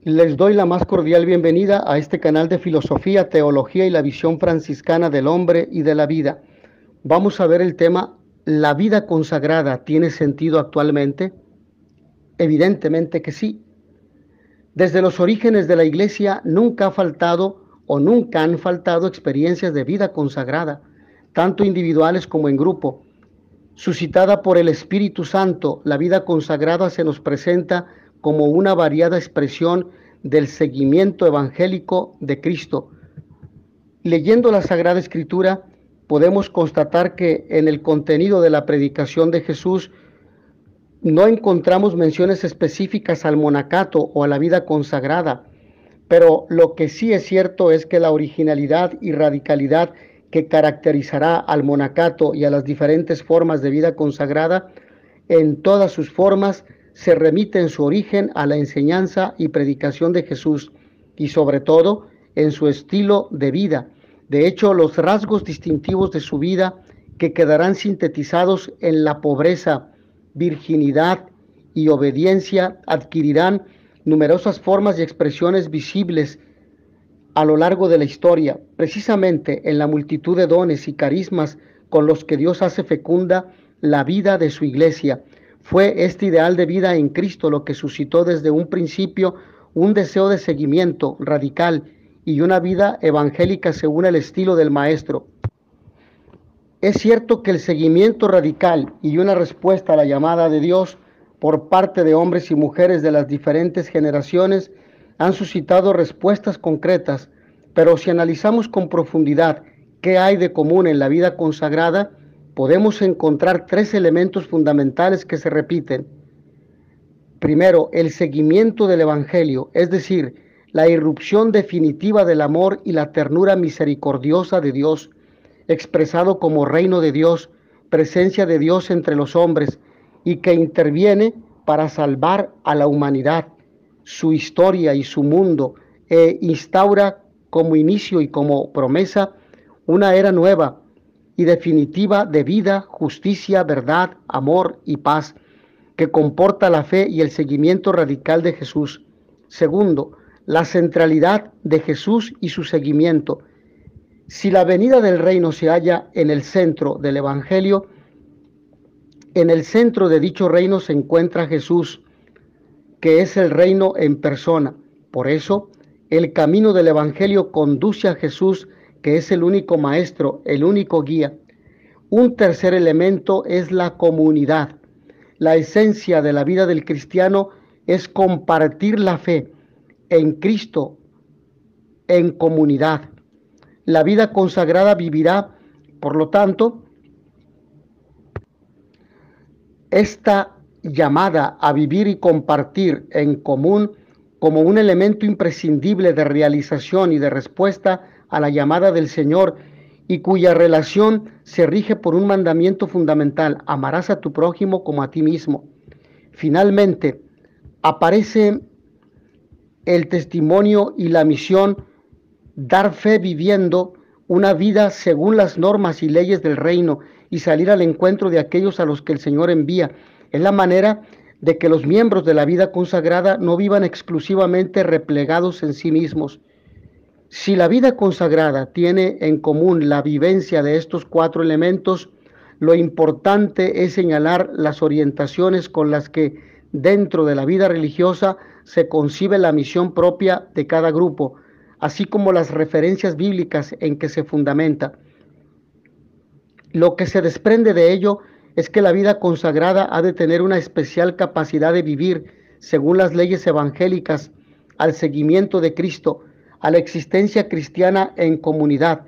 Les doy la más cordial bienvenida a este canal de filosofía, teología y la visión franciscana del hombre y de la vida. Vamos a ver el tema: ¿la vida consagrada tiene sentido actualmente? Evidentemente que sí. Desde los orígenes de la Iglesia nunca ha faltado o nunca han faltado experiencias de vida consagrada, tanto individuales como en grupo. Suscitada por el Espíritu Santo, la vida consagrada se nos presenta como una variada expresión del seguimiento evangélico de Cristo. Leyendo la Sagrada Escritura, podemos constatar que en el contenido de la predicación de Jesús no encontramos menciones específicas al monacato o a la vida consagrada, pero lo que sí es cierto es que la originalidad y radicalidad que caracterizará al monacato y a las diferentes formas de vida consagrada, en todas sus formas, se remite en su origen a la enseñanza y predicación de Jesús y sobre todo en su estilo de vida. De hecho, los rasgos distintivos de su vida, que quedarán sintetizados en la pobreza, virginidad y obediencia, adquirirán numerosas formas y expresiones visibles a lo largo de la historia, precisamente en la multitud de dones y carismas con los que Dios hace fecunda la vida de su iglesia. Fue este ideal de vida en Cristo lo que suscitó desde un principio un deseo de seguimiento radical y una vida evangélica según el estilo del Maestro. Es cierto que el seguimiento radical y una respuesta a la llamada de Dios por parte de hombres y mujeres de las diferentes generaciones han suscitado respuestas concretas, pero si analizamos con profundidad qué hay de común en la vida consagrada, podemos encontrar tres elementos fundamentales que se repiten. Primero, el seguimiento del Evangelio, es decir, la irrupción definitiva del amor y la ternura misericordiosa de Dios, expresado como reino de Dios, presencia de Dios entre los hombres, y que interviene para salvar a la humanidad, su historia y su mundo, e instaura como inicio y como promesa una era nueva y definitiva de vida, justicia, verdad, amor y paz, que comporta la fe y el seguimiento radical de Jesús. Segundo, la centralidad de Jesús y su seguimiento. Si la venida del reino se halla en el centro del Evangelio, en el centro de dicho reino se encuentra Jesús, que es el reino en persona. Por eso, el camino del Evangelio conduce a Jesús, que es el único maestro, el único guía. Un tercer elemento es la comunidad. La esencia de la vida del cristiano es compartir la fe en Cristo en comunidad. La vida consagrada vivirá, por lo tanto, esta llamada a vivir y compartir en común como un elemento imprescindible de realización y de respuesta a la llamada del Señor, y cuya relación se rige por un mandamiento fundamental: amarás a tu prójimo como a ti mismo. Finalmente, aparece el testimonio y la misión: dar fe viviendo una vida según las normas y leyes del reino y salir al encuentro de aquellos a los que el Señor envía. Es la manera de que los miembros de la vida consagrada no vivan exclusivamente replegados en sí mismos. Si la vida consagrada tiene en común la vivencia de estos cuatro elementos, lo importante es señalar las orientaciones con las que dentro de la vida religiosa se concibe la misión propia de cada grupo, así como las referencias bíblicas en que se fundamenta. Lo que se desprende de ello es que la vida consagrada ha de tener una especial capacidad de vivir según las leyes evangélicas, al seguimiento de Cristo, a la existencia cristiana en comunidad,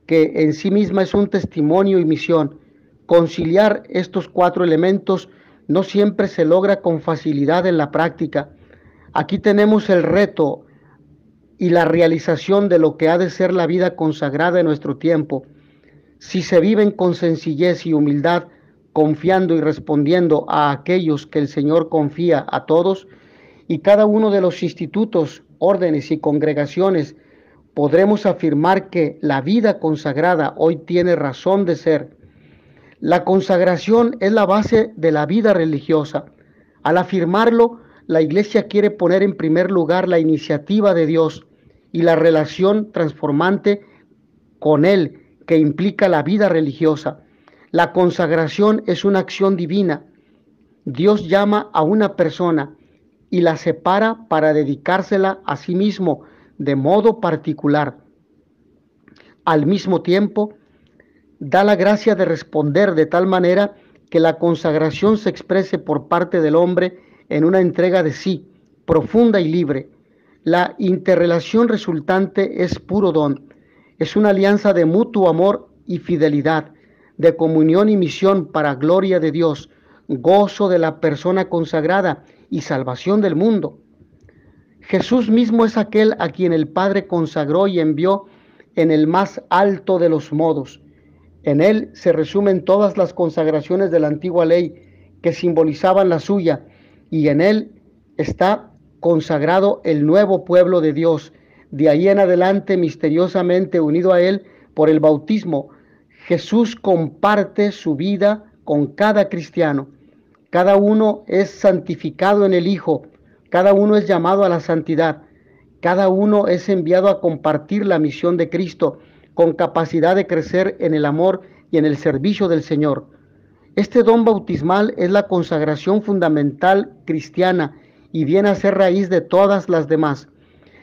que en sí misma es un testimonio y misión. Conciliar estos cuatro elementos no siempre se logra con facilidad en la práctica. Aquí tenemos el reto y la realización de lo que ha de ser la vida consagrada en nuestro tiempo. Si se viven con sencillez y humildad, confiando y respondiendo a aquellos que el Señor confía a todos, y cada uno de los institutos, órdenes y congregaciones, podremos afirmar que la vida consagrada hoy tiene razón de ser. La consagración es la base de la vida religiosa. Al afirmarlo, la Iglesia quiere poner en primer lugar la iniciativa de Dios y la relación transformante con Él, que implica la vida religiosa. La consagración es una acción divina. Dios llama a una persona y la separa para dedicársela a sí mismo de modo particular. Al mismo tiempo, da la gracia de responder de tal manera que la consagración se exprese por parte del hombre en una entrega de sí, profunda y libre. La interrelación resultante es puro don. Es una alianza de mutuo amor y fidelidad, de comunión y misión para gloria de Dios, gozo de la persona consagrada y salvación del mundo. Jesús mismo es aquel a quien el Padre consagró y envió en el más alto de los modos. En él se resumen todas las consagraciones de la antigua ley que simbolizaban la suya, y en él está consagrado el nuevo pueblo de Dios. De ahí en adelante, misteriosamente unido a él por el bautismo, Jesús comparte su vida con cada cristiano. Cada uno es santificado en el Hijo, cada uno es llamado a la santidad, cada uno es enviado a compartir la misión de Cristo con capacidad de crecer en el amor y en el servicio del Señor. Este don bautismal es la consagración fundamental cristiana y viene a ser raíz de todas las demás.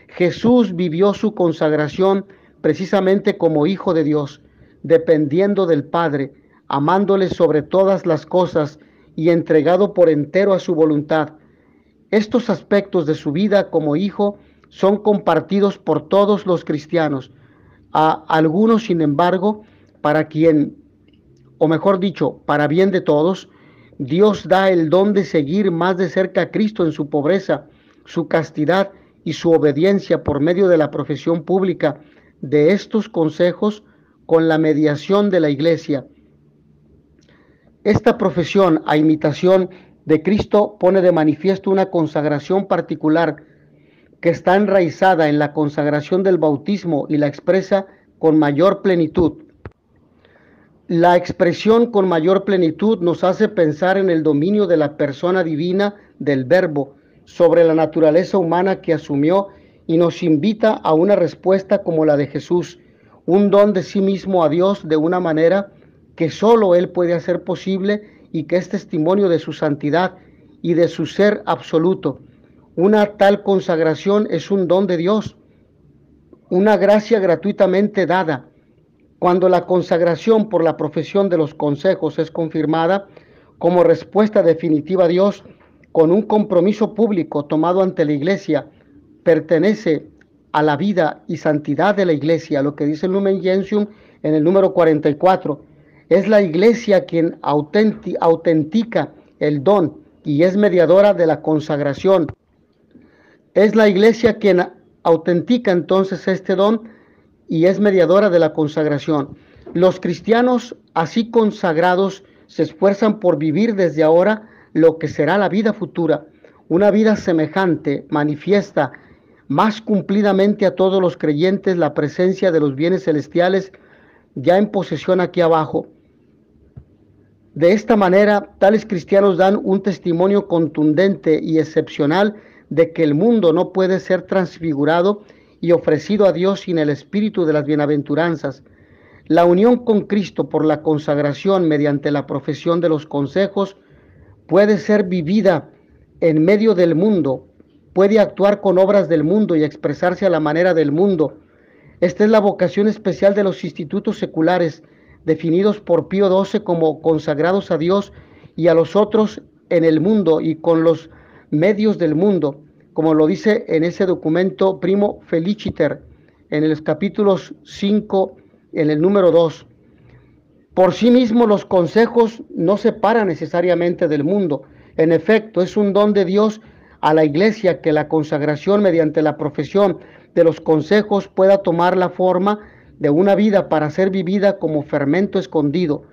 Jesús vivió su consagración precisamente como Hijo de Dios, dependiendo del Padre, amándole sobre todas las cosas y entregado por entero a su voluntad. Estos aspectos de su vida como hijo son compartidos por todos los cristianos. A algunos, sin embargo, para quien, o mejor dicho, para bien de todos, Dios da el don de seguir más de cerca a Cristo en su pobreza, su castidad y su obediencia por medio de la profesión pública de estos consejos con la mediación de la Iglesia. Esta profesión a imitación de Cristo pone de manifiesto una consagración particular que está enraizada en la consagración del bautismo y la expresa con mayor plenitud. La expresión con mayor plenitud nos hace pensar en el dominio de la persona divina del Verbo sobre la naturaleza humana que asumió y nos invita a una respuesta como la de Jesús, un don de sí mismo a Dios de una manera que solo Él puede hacer posible y que es testimonio de su santidad y de su ser absoluto. Una tal consagración es un don de Dios, una gracia gratuitamente dada. Cuando la consagración por la profesión de los consejos es confirmada como respuesta definitiva a Dios con un compromiso público tomado ante la Iglesia, pertenece a la vida y santidad de la Iglesia, lo que dice el Lumen Gentium en el número 44. Es la Iglesia quien autentica el don y es mediadora de la consagración. Es la Iglesia quien autentica entonces este don y es mediadora de la consagración. Los cristianos así consagrados se esfuerzan por vivir desde ahora lo que será la vida futura, una vida semejante, manifiesta más cumplidamente a todos los creyentes la presencia de los bienes celestiales ya en posesión aquí abajo. De esta manera, tales cristianos dan un testimonio contundente y excepcional de que el mundo no puede ser transfigurado y ofrecido a Dios sin el espíritu de las bienaventuranzas. La unión con Cristo por la consagración mediante la profesión de los consejos puede ser vivida en medio del mundo, puede actuar con obras del mundo y expresarse a la manera del mundo. Esta es la vocación especial de los institutos seculares, definidos por Pío XII como consagrados a Dios y a los otros en el mundo y con los medios del mundo, como lo dice en ese documento Primo Feliciter, en los capítulos 5, en el número 2. Por sí mismos los consejos no se separan necesariamente del mundo. En efecto, es un don de Dios a la Iglesia que la consagración mediante la profesión de los consejos pueda tomar la forma de una vida para ser vivida como fermento escondido.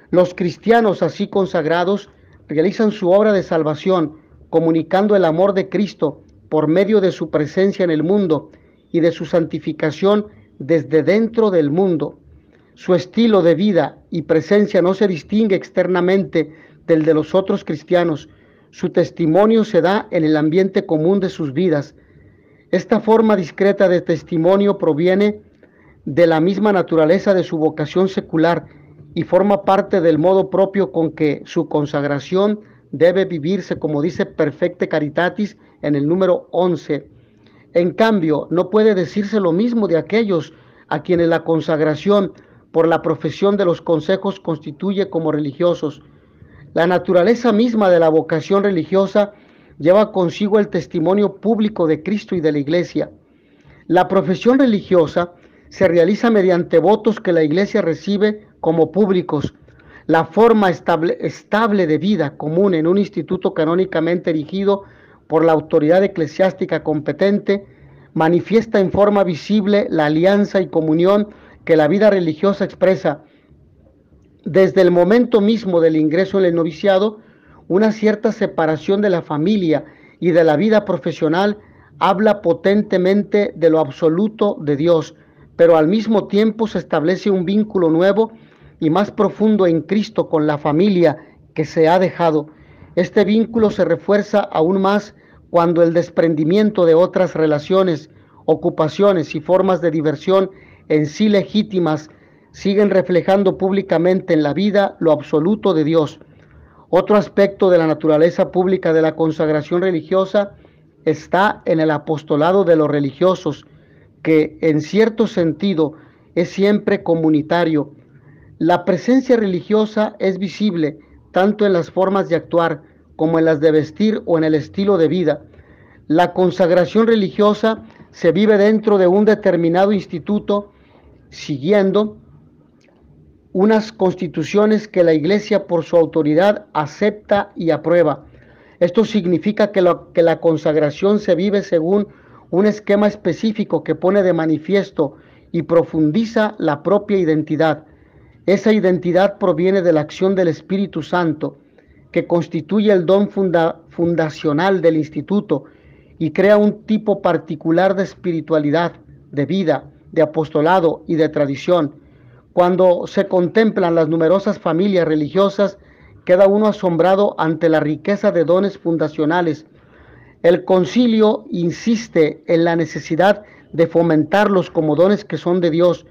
Los cristianos así consagrados realizan su obra de salvación, comunicando el amor de Cristo por medio de su presencia en el mundo y de su santificación desde dentro del mundo. Su estilo de vida y presencia no se distingue externamente del de los otros cristianos. Su testimonio se da en el ambiente común de sus vidas. Esta forma discreta de testimonio proviene de la misma naturaleza de su vocación secular y forma parte del modo propio con que su consagración debe vivirse, como dice Perfecte Caritatis en el número 11. En cambio, no puede decirse lo mismo de aquellos a quienes la consagración por la profesión de los consejos constituye como religiosos. La naturaleza misma de la vocación religiosa lleva consigo el testimonio público de Cristo y de la Iglesia. La profesión religiosa se realiza mediante votos que la Iglesia recibe como públicos. La forma estable de vida común en un instituto canónicamente erigido por la autoridad eclesiástica competente manifiesta en forma visible la alianza y comunión que la vida religiosa expresa. Desde el momento mismo del ingreso en el noviciado, una cierta separación de la familia y de la vida profesional habla potentemente de lo absoluto de Dios, pero al mismo tiempo se establece un vínculo nuevo y más profundo en Cristo con la familia que se ha dejado. Este vínculo se refuerza aún más cuando el desprendimiento de otras relaciones, ocupaciones y formas de diversión en sí legítimas siguen reflejando públicamente en la vida lo absoluto de Dios. Otro aspecto de la naturaleza pública de la consagración religiosa está en el apostolado de los religiosos, que en cierto sentido es siempre comunitario. La presencia religiosa es visible tanto en las formas de actuar como en las de vestir o en el estilo de vida. La consagración religiosa se vive dentro de un determinado instituto, siguiendo unas constituciones que la Iglesia por su autoridad acepta y aprueba. Esto significa que la consagración se vive según un esquema específico que pone de manifiesto y profundiza la propia identidad. Esa identidad proviene de la acción del Espíritu Santo, que constituye el don fundacional del instituto y crea un tipo particular de espiritualidad, de vida, de apostolado y de tradición. Cuando se contemplan las numerosas familias religiosas, queda uno asombrado ante la riqueza de dones fundacionales. El concilio insiste en la necesidad de fomentarlos como dones que son de Dios.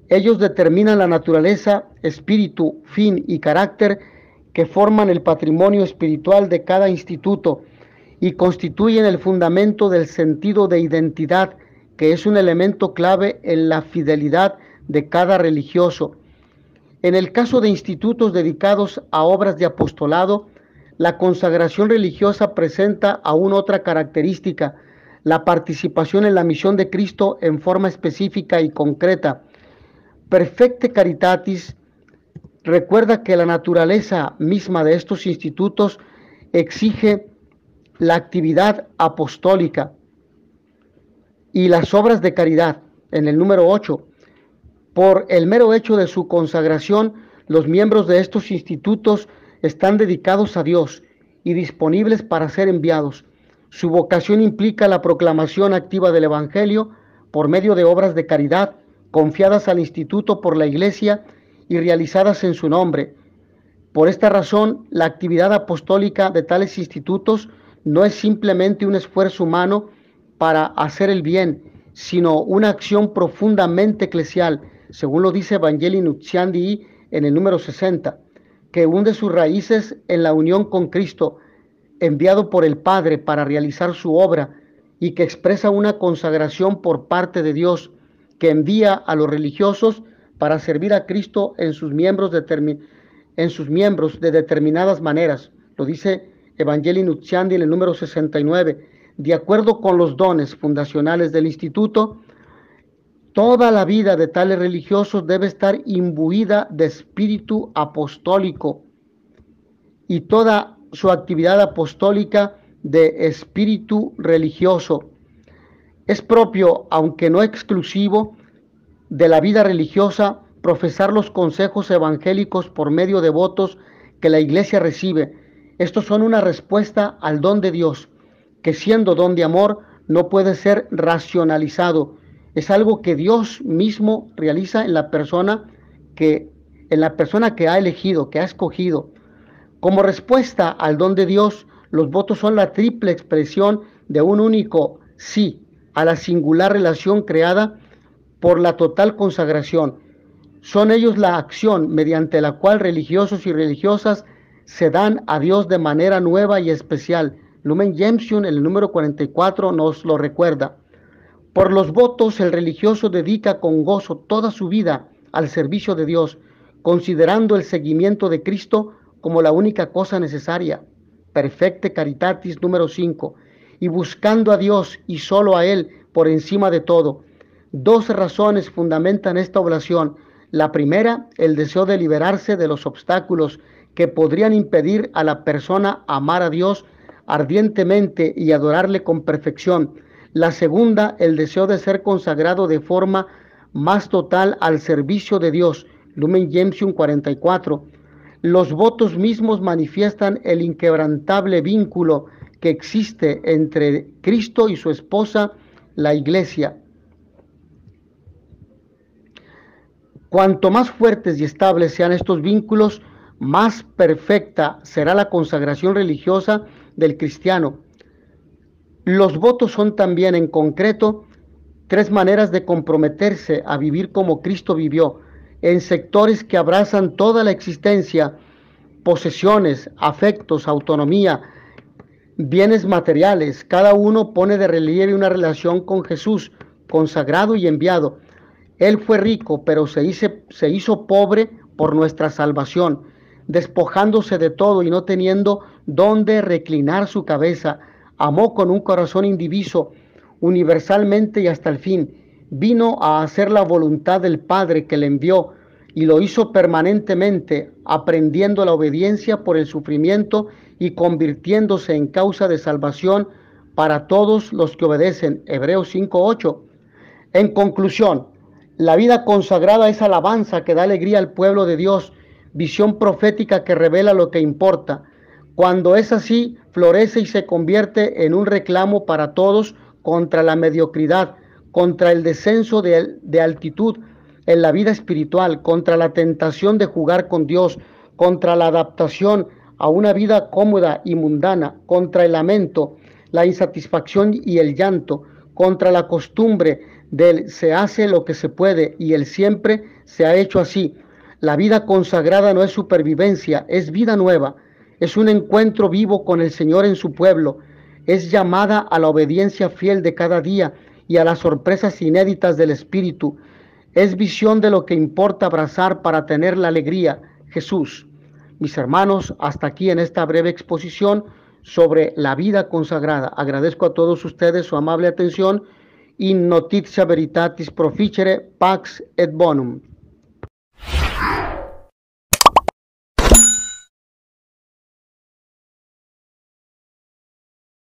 Ellos determinan la naturaleza, espíritu, fin y carácter que forman el patrimonio espiritual de cada instituto y constituyen el fundamento del sentido de identidad, que es un elemento clave en la fidelidad de cada religioso. En el caso de institutos dedicados a obras de apostolado, la consagración religiosa presenta aún otra característica, la participación en la misión de Cristo en forma específica y concreta. Perfecte Caritatis recuerda que la naturaleza misma de estos institutos exige la actividad apostólica y las obras de caridad. En el número 8, por el mero hecho de su consagración, los miembros de estos institutos están dedicados a Dios y disponibles para ser enviados. Su vocación implica la proclamación activa del Evangelio por medio de obras de caridad confiadas al instituto por la Iglesia y realizadas en su nombre. Por esta razón, la actividad apostólica de tales institutos no es simplemente un esfuerzo humano para hacer el bien, sino una acción profundamente eclesial, según lo dice Evangelii Nuntiandi en el número 60, que hunde sus raíces en la unión con Cristo, enviado por el Padre para realizar su obra, y que expresa una consagración por parte de Dios, que envía a los religiosos para servir a Cristo en sus miembros de determinadas maneras. Lo dice Evangelii Nuntiandi en el número 69. De acuerdo con los dones fundacionales del instituto, toda la vida de tales religiosos debe estar imbuida de espíritu apostólico y toda su actividad apostólica de espíritu religioso. Es propio, aunque no exclusivo, de la vida religiosa profesar los consejos evangélicos por medio de votos que la Iglesia recibe. Estos son una respuesta al don de Dios, que siendo don de amor no puede ser racionalizado. Es algo que Dios mismo realiza en la persona que ha elegido, que ha escogido. Como respuesta al don de Dios, Los votos son la triple expresión de un único sí a la singular relación creada por la total consagración. Son ellos la acción mediante la cual religiosos y religiosas se dan a Dios de manera nueva y especial. Lumen Gentium, en el número 44, nos lo recuerda. Por los votos, el religioso dedica con gozo toda su vida al servicio de Dios, considerando el seguimiento de Cristo como la única cosa necesaria. Perfecte Caritatis, número 5, y buscando a Dios y solo a Él por encima de todo. Dos razones fundamentan esta oblación. La primera, el deseo de liberarse de los obstáculos que podrían impedir a la persona amar a Dios ardientemente y adorarle con perfección. La segunda, el deseo de ser consagrado de forma más total al servicio de Dios. Lumen Gentium 44. Los votos mismos manifiestan el inquebrantable vínculo que existe entre Cristo y su esposa, la Iglesia. Cuanto más fuertes y estables sean estos vínculos, más perfecta será la consagración religiosa del cristiano. Los votos son también, en concreto, tres maneras de comprometerse a vivir como Cristo vivió, en sectores que abrazan toda la existencia: posesiones, afectos, autonomía, bienes materiales. Cada uno pone de relieve una relación con Jesús, consagrado y enviado. Él fue rico, pero se hizo pobre por nuestra salvación, despojándose de todo y no teniendo dónde reclinar su cabeza. Amó con un corazón indiviso, universalmente y hasta el fin. Vino a hacer la voluntad del Padre que le envió, y lo hizo permanentemente, aprendiendo la obediencia por el sufrimiento y convirtiéndose en causa de salvación para todos los que obedecen. Hebreos 5:8. En conclusión, la vida consagrada es alabanza que da alegría al pueblo de Dios, visión profética que revela lo que importa. Cuando es así, florece y se convierte en un reclamo para todos contra la mediocridad, contra el descenso de altitud en la vida espiritual, contra la tentación de jugar con Dios, contra la adaptación a una vida cómoda y mundana, contra el lamento, la insatisfacción y el llanto, contra la costumbre del se hace lo que se puede y el siempre se ha hecho así. La vida consagrada no es supervivencia, es vida nueva, es un encuentro vivo con el Señor en su pueblo, es llamada a la obediencia fiel de cada día y a las sorpresas inéditas del Espíritu. Es visión de lo que importa abrazar para tener la alegría, Jesús. Mis hermanos, hasta aquí en esta breve exposición sobre la vida consagrada. Agradezco a todos ustedes su amable atención. In notitia veritatis proficere, pax et bonum.